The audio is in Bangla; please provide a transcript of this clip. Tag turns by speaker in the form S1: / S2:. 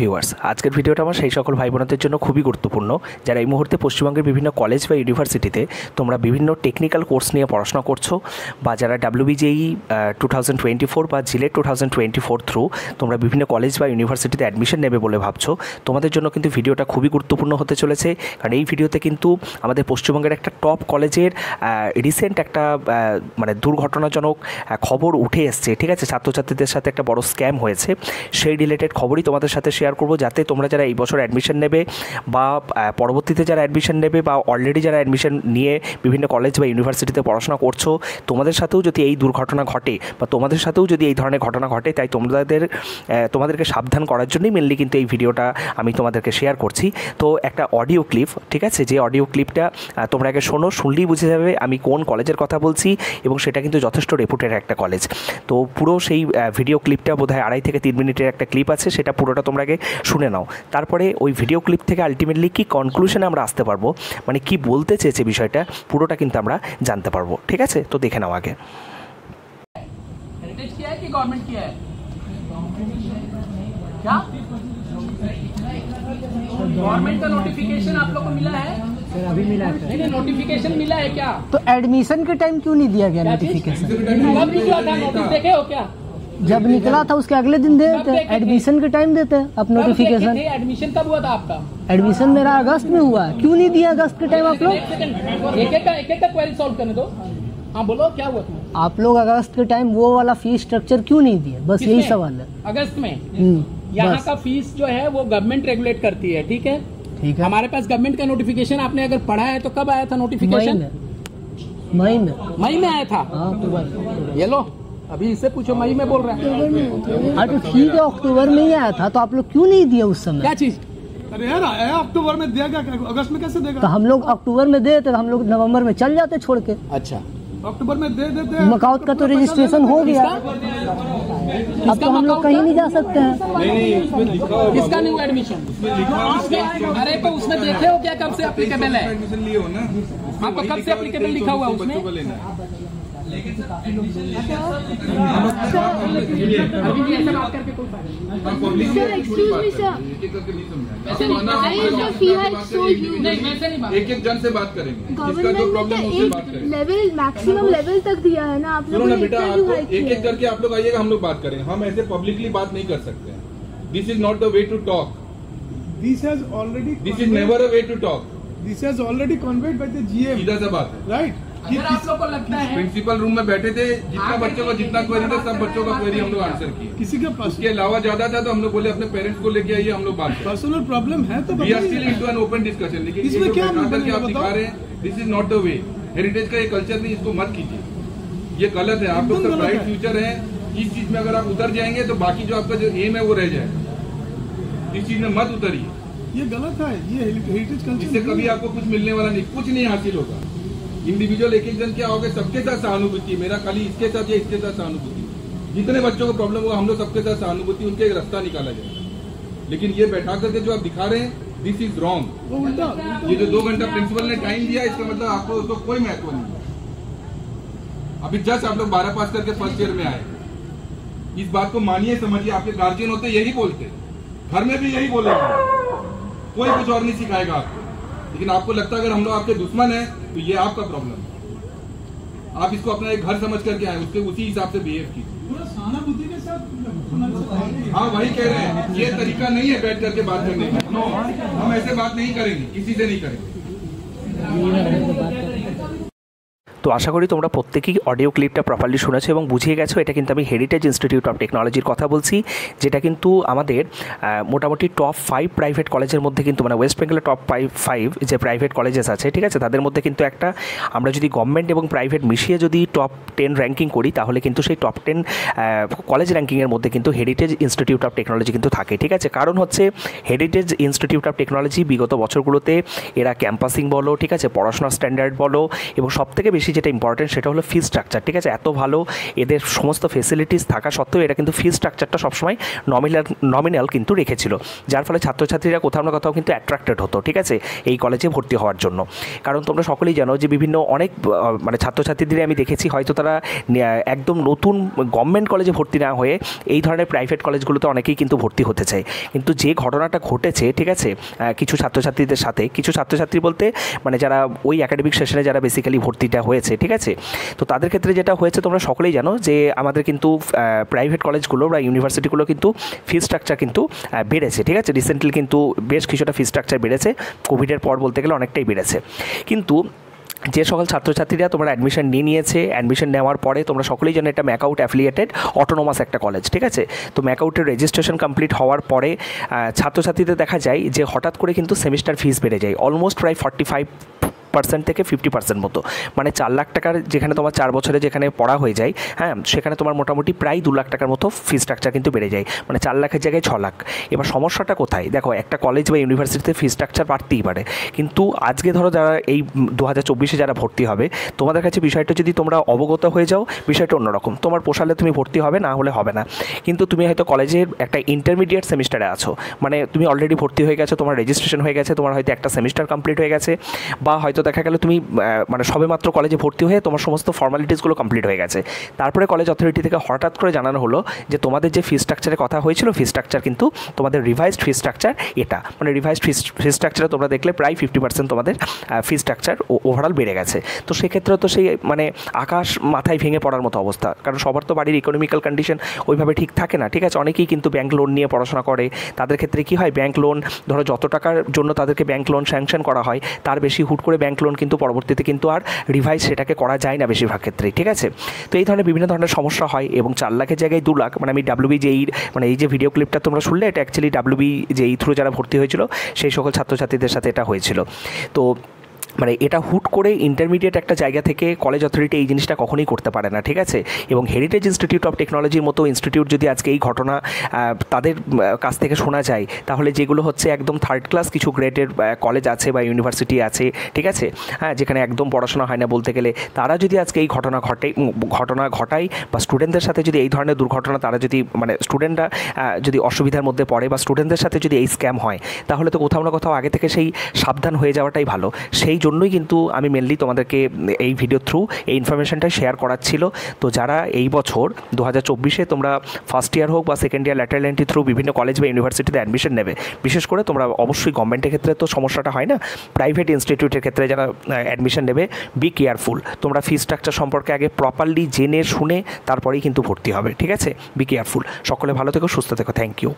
S1: ভিউয়ার্স, আজকের ভিডিওটা আমার সেই সকল ভাই বোনদের জন্য খুবই গুরুত্বপূর্ণ যারা এই মুহূর্তে পশ্চিমবঙ্গের বিভিন্ন কলেজ বা ইউনিভার্সিটিতে তোমরা বিভিন্ন টেকনিক্যাল কোর্স নিয়ে পড়াশোনা করছো বা যারা WBJEE 2024 বা জিলেট 2024 থ্রু তোমরা বিভিন্ন কলেজ বা ইউনিভার্সিটিতে অ্যাডমিশন নেবে বলে ভাবছো। তোমাদের জন্য কিন্তু ভিডিওটা খুবই গুরুত্বপূর্ণ হতে চলেছে, কারণ এই ভিডিওতে কিন্তু আমাদের পশ্চিমবঙ্গের একটা টপ কলেজের রিসেন্ট একটা মানে দুর্ঘটনাজনক খবর উঠে এসছে। ঠিক আছে, ছাত্রছাত্রীদের সাথে একটা বড় স্ক্যাম হয়েছে, সেই রিলেটেড খবরই তোমাদের সাথে শেয়ার করব, যাতে তোমরা যারা এই বছর অ্যাডমিশন নেবে বা পরবর্তীতে যারা অ্যাডমিশন নেবে বা অলরেডি যারা অ্যাডমিশন নিয়ে বিভিন্ন কলেজ বা ইউনিভার্সিটিতে পড়াশোনা করছো, তোমাদের সাথেও যদি এই দুর্ঘটনা ঘটে বা তোমাদের সাথেও যদি এই ধরনের ঘটনা ঘটে, তাই তোমাদেরকে সাবধান করার জন্যই মেনলি কিন্তু এই ভিডিওটা আমি তোমাদেরকে শেয়ার করছি। তো একটা অডিও ক্লিপ, ঠিক আছে, যে অডিও ক্লিপটা তোমরা আগে শোনো, শুনলেই বুঝে যাবে আমি কোন কলেজের কথা বলছি, এবং সেটা কিন্তু যথেষ্ট রেপুটেড একটা কলেজ। তো পুরো সেই ভিডিও ক্লিপটা বোধহয় 2.5 থেকে 3 মিনিটের একটা ক্লিপ আছে, সেটা পুরোটা তোমরা আগে শুনে নাও। তারপরে ওই ভিডিও ক্লিপ থেকে আলটিমেটলি কি কনক্লুশনে আমরা আসতে পারবো, মানে কি বলতে চেয়েছে বিষয়টা, পুরোটা কিন্তু আমরা জানতে পারবো। ঠিক আছে, তো দেখে নাও আগে।
S2: हेरिटेज किया है कि गवर्नमेंट किया है? क्या गवर्नमेंट का नोटिफिकेशन आप लोग को मिला है?
S3: सर अभी मिला है।
S2: नहीं, नोटिफिकेशन मिला है क्या?
S3: तो एडमिशन के टाइम क्यों नहीं दिया गया नोटिफिकेशन?
S2: कब निकला था नोटिस, देखे हो क्या?
S3: जब निकला था उसके अगले दिन दे देते, एडमिशन के टाइम देते अब नोटिफिकेशन।
S2: एडमिशन कब हुआ था आपका?
S3: एडमिशन मेरा अगस्त में हुआ है, क्यों नहीं दिया अगस्त के टाइम आप लोग?
S2: एक एक का क्वेरी सॉल्व करने दो। हाँ बोलो, क्या हुआ तुम्हें?
S3: आप लोग अगस्त के टाइम वो वाला फीस स्ट्रक्चर क्यों नहीं दिए, बस यही सवाल है।
S2: अगस्त में यहाँ का फीस जो है वो गवर्नमेंट रेगुलेट करती है, ठीक है?
S3: ठीक है,
S2: हमारे पास गवर्नमेंट का नोटिफिकेशन आपने अगर पढ़ा है तो कब आया था नोटिफिकेशन?
S3: मई में
S2: आया था।
S3: हाँ, अक्टूबर।
S2: ये लो, अभी इससे पूछो, मई में बोल रहा है।
S3: हाँ तो ठीक है, अक्टूबर में ही आया था, तो आप लोग क्यों नहीं दिए उस समय?
S2: क्या चीज?
S4: अरे यार आया अक्टूबर में दिया क्या, अगस्त में कैसे देगा?
S3: तो हम लोग अक्टूबर में देते, हम लोग नवंबर में चल जाते छोड़ के।
S2: अच्छा,
S4: अक्टूबर में दे देते।
S3: मकाउट का तो रजिस्ट्रेशन हो गया, अब तो हम लोग कहीं नहीं जा सकते हैं।
S2: किसका न्यू एडमिशन? अरे तो उसमें देखे हो क्या कब से एप्लीकेबल है?
S4: एडमिशन लिए हो ना,
S2: आपको कब से एप्लीकेबल लिखा हुआ है उसमें?
S4: एक एक जन से बात करेंगे, जिसका जो प्रॉब्लम है उससे बात करेंगे।
S5: लेवल मैक्सिमम लेवल तक दिया है ना आप
S4: सुनो
S5: लोगों
S4: ना
S5: ने,
S4: बेटा,
S5: इतना क्यों
S4: आपको
S5: हाइक
S4: एक
S5: किया
S4: एक करके आप लोग आइएगा, हम लोग बात करेंगे। हम ऐसे पब्लिकली बात नहीं कर सकते हैं। This is not the way to talk,
S6: This has already
S4: this is never a way to talk.
S6: this has already conveyed by the GM,
S4: सीधा सा बात है।
S6: right?
S2: अगर आप लोग को लगता है
S4: प्रिंसिपल रूम में बैठे थे, जितना बच्चों का जितना क्वेरी था सब बच्चों का क्वेरी हम लोग आंसर किए।
S6: किसी का
S4: उसके अलावा ज्यादा था तो हम लोग बोले अपने पेरेंट्स को लेके आइए, हम लोग बात करें।
S6: पर्सनल प्रॉब्लम है तो
S4: we are still into an open discussion. लेकिन
S6: इसमें
S4: ये जो
S6: क्या
S4: बैठा करके
S6: बनेगा
S4: आप दिखा
S6: बताओ?
S4: रहे हैं, this is not the way. Heritage का ये कल्चर नहीं, इसको मत कीजिए, ये गलत है। आप लोग
S6: एकदम
S4: का
S6: गलत
S4: ब्राइट
S6: है।
S4: फ्यूचर है, इस चीज में अगर आप उतर जाएंगे तो बाकी जो आपका जो एम है वो रह जाएगा। इस चीज में मत उतरिए,
S6: ये गलत है, ये हेरिटेज
S4: इससे
S6: कल्चर
S4: कभी आपको कुछ मिलने वाला नहीं, कुछ नहीं हासिल होगा। इंडिविजुअल एक एक जन क्या होगा, सबके साथ सहानुभूति, मेरा खाली इसके साथ या इसके साथ सहानुभूति, जितने बच्चों को प्रॉब्लम होगा हम लोग सबके साथ सहानुभूति, उनके एक रास्ता निकाला जाएगा। लेकिन ये बैठा करके जो आप दिखा रहे हैं, दिस इज रॉन्ग।
S6: वो उल्टा।
S4: ये जो 2 घंटा प्रिंसिपल ने टाइम दिया, इसका मतलब आपको उसको कोई महत्व नहीं है। अभी जस्ट आप लोग 12 पास करके फर्स्ट ईयर में आए, इस बात को मानिए, समझिए। आपके गार्जियन होते यही बोलते, घर में भी यही बोलेंगे, कोई कुछ और नहीं सिखाएगा आपको। लेकिन आपको लगता है अगर हम लोग आपके दुश्मन हैं तो ये आपका प्रॉब्लम है। आप इसको अपना एक घर समझ करके आए, उसके उसी हिसाब से बिहेव कीजिए।
S6: सहानुभूति के साथ।
S4: हाँ वही कह रहे हैं, ये तरीका नहीं है बैठ करके बात करने का। नो, हम ऐसे बात नहीं करेंगे, किसी से नहीं करेंगे।
S1: তো আশা করি তোমরা প্রত্যেকেই অডিও ক্লিপটা প্রপারলি শুনেছো এবং বুঝিয়ে গেছো। এটা কিন্তু আমি হেরিটেজ ইনস্টিটিউট অফ টেকনোলজির কথা বলছি, যেটা কিন্তু আমাদের মোটামুটি টপ 5 প্রাইভেট কলেজের মধ্যে কিন্তু, মানে ওয়েস্ট বেঙ্গলের টপ 5 যে প্রাইভেট কলেজেস আছে, ঠিক আছে, তাদের মধ্যে কিন্তু একটা, আমরা যদি গভর্নমেন্ট এবং প্রাইভেট মিশিয়ে যদি টপ 10 র্যাঙ্কিং করি, তাহলে কিন্তু সেই টপ 10 কলেজ র্যাঙ্কিংয়ের মধ্যে কিন্তু হেরিটেজ ইনস্টিটিউট অফ টেকনোলজি কিন্তু থাকে। ঠিক আছে, কারণ হচ্ছে হেরিটেজ ইনস্টিটিউট অফ টেকনোলজি বিগত বছরগুলোতে এরা ক্যাম্পাসিং বলো, ঠিক আছে, পড়াশোনার স্ট্যান্ডার্ড বলো, এবং সবথেকে বেশি যেটা ইম্পর্টেন্ট সেটা হলো ফি স্ট্রাকচার, ঠিক আছে। এত ভালো এদের সমস্ত ফেসিলিটিস থাকা সত্ত্বেও এটা কিন্তু ফি স্ট্রাকচারটা সবসময় নমিনাল কিন্তু রেখেছিল, যার ফলে ছাত্রছাত্রীরা কোথাও না কোথাও কিন্তু অ্যাট্রাক্টেড হতো, ঠিক আছে, এই কলেজে ভর্তি হওয়ার জন্য। কারণ তোমরা সকলেই জানো যে বিভিন্ন অনেক মানে ছাত্রছাত্রীদের আমি দেখেছি হয়তো তারা একদম নতুন গভর্নমেন্ট কলেজে ভর্তি না হয়ে এই ধরনের প্রাইভেট কলেজগুলোতে অনেকেই কিন্তু ভর্তি হতে চায়। কিন্তু যে ঘটনাটা ঘটেছে, ঠিক আছে, কিছু ছাত্রছাত্রীদের সাথে, কিছু ছাত্রছাত্রী বলতে মানে যারা ওই একাডেমিক সেশনে যারা বেসিক্যালি ভর্তিটা হয়েছে, ঠিক আছে, তো তাদের ক্ষেত্রে যেটা হয়েছে তোমরা সকলেই জানো যে আমাদের কিন্তু প্রাইভেট কলেজগুলো বা ইউনিভার্সিটিগুলো কিন্তু ফি স্ট্রাকচার কিন্তু বেড়েছে, ঠিক আছে। রিসেন্টলি কিন্তু বেশ কিছুটা ফি স্ট্রাকচার বেড়েছে, কোভিডের পর বলতে গেলে অনেকটাই বেড়েছে। কিন্তু যে সকল ছাত্রছাত্রীরা তোমরা অ্যাডমিশন নিয়েছে, অ্যাডমিশন নেওয়ার পরে তোমরা সকলেই জানো এটা ম্যাকআউট অ্যাফিলিয়েটেড অটোনোমাস একটা কলেজ, ঠিক আছে। তো ম্যাকআউটের রেজিস্ট্রেশন কমপ্লিট হওয়ার পরে ছাত্রছাত্রীদের দেখা যায় যে হঠাৎ করে কিন্তু সেমিস্টার ফিস বেড়ে যায় অলমোস্ট প্রায় 45% থেকে 50% মতো, মানে 4 লাখ টাকার যেখানে তোমার 4 বছরে যেখানে পড়া হয়ে যায়, হ্যাঁ, সেখানে তোমার মোটামুটি প্রায় 2 লাখ টাকার মতো ফি স্ট্রাকচার কিন্তু বেড়ে যায়, মানে 4 লাখের জায়গায় 6 লাখ। এবার সমস্যাটা কোথায়? দেখো, একটা কলেজ বা ইউনিভার্সিটিতে ফি স্ট্রাকচার বাড়তেই পারে, কিন্তু আজকে ধরো যারা এই 2024-এ যারা ভর্তি হবে, তোমাদের কাছে বিষয়টা যদি তোমরা অবগত হয়ে যাও, বিষয়টা অন্যরকম। তোমার পোষালে তুমি ভর্তি হবে, না হলে হবে না। কিন্তু তুমি হয়তো কলেজের একটা ইন্টারমিডিয়েট সেমিস্টারে আছো, মানে তুমি অলরেডি ভর্তি হয়ে গেছো, তোমার রেজিস্ট্রেশন হয়ে গেছে, তোমার হয়তো একটা সেমিস্টার কমপ্লিট হয়ে গেছে, বা হয়তো দেখা গেল তুমি মানে সবেমাত্র কলেজে ভর্তি হয়ে তোমার সমস্ত ফর্মালিটিসগুলো কমপ্লিট হয়ে গেছে। তারপরে কলেজ অথরিটি থেকে হঠাৎ করে জানানো হলো যে তোমাদের যে ফি স্ট্রাকচারের কথা হয়েছিল, ফি স্ট্রাকচার কিন্তু তোমাদের রিভাইজড ফি স্ট্রাকচার এটা, মানে রিভাইজড ফি স্ট্রাকচারে তোমরা দেখলে প্রায় 50% তোমাদের ফি স্ট্রাকচার ওভারঅল বেড়ে গেছে। তো সেক্ষেত্রে তো সেই মানে আকাশ মাথায় ভেঙে পড়ার মতো অবস্থা, কারণ সবার তো বাড়ির ইকোনমিক্যাল কন্ডিশন ওইভাবে ঠিক থাকে না, ঠিক আছে। অনেকেই কিন্তু ব্যাংক লোন নিয়ে পড়াশোনা করে, তাদের ক্ষেত্রে কী হয়, ব্যাংক লোন ধরো যত টাকার জন্য তাদেরকে ব্যাংক লোন স্যাংশন করা হয় তার বেশি হুট করে ব্যাংক লোন কিন্তু পরবর্তীতে কিন্তু আর রিভাইজ সেটাকে করা যায় না বেশিরভাগ ক্ষেত্রেই, ঠিক আছে। তো এই ধরনের বিভিন্ন ধরনের সমস্যা হয়, এবং 4 লাখের জায়গায় 2 লাখ, মানে আমি WBJEE মানে এই যে ভিডিও ক্লিপটা তোমরা শুনলে, এটা অ্যাকচুয়ালি WBJEE থ্রু যারা ভর্তি হয়েছিল সেই সকল ছাত্রছাত্রীদের সাথে এটা হয়েছিল। তো মানে এটা হুট করে ইন্টারমিডিয়েট একটা জায়গা থেকে কলেজ অথরিটি এই জিনিসটা কখনোই করতে পারে না, ঠিক আছে। এবং হেরিটেজ ইনস্টিটিউট অফ টেকনোলজির মতো ইনস্টিটিউট যদি আজকে এই ঘটনা তাদের কাছ থেকে শোনা যায়, তাহলে যেগুলো হচ্ছে একদম 3rd ক্লাস কিছু গ্রেডের কলেজ আছে বা ইউনিভার্সিটি আছে, ঠিক আছে, হ্যাঁ, যেখানে একদম পড়াশোনা হয় না বলতে গেলে, তারা যদি আজকে এই ঘটনা ঘটায় বা স্টুডেন্টদের সাথে যদি এই ধরনের দুর্ঘটনা তারা যদি মানে স্টুডেন্টরা যদি অসুবিধার মধ্যে পড়ে বা স্টুডেন্টদের সাথে যদি এই স্ক্যাম হয়, তাহলে তো কোথাও না কোথাও আগে থেকে সেই সাবধান হয়ে যাওয়াটাই ভালো। সেই জন্যই কিন্তু আমি মেনলি তোমাদেরকে এই ভিডিও থ্রু এই ইনফরমেশনটা শেয়ার করার ছিল। তো যারা এই বছর 2024-এ তোমরা ফার্স্ট ইয়ার হোক বা second year lateral entry through বিভিন্ন কলেজ বা ইউনিভার্সিটিতে অ্যাডমিশন নেবে, বিশেষ করে তোমরা অবশ্যই গভর্নমেন্টের ক্ষেত্রে তো সমস্যাটা হয় না, প্রাইভেট ইনস্টিটিউটের ক্ষেত্রে যারা অ্যাডমিশন নেবে, বি কেয়ারফুল। তোমরা ফি স্ট্রাকচার সম্পর্কে আগে প্রপারলি জেনে শুনে তারপরেই কিন্তু ভর্তি হবে, ঠিক আছে। Be careful. সকলে ভালো থেকো, সুস্থ থেকো। Thank you.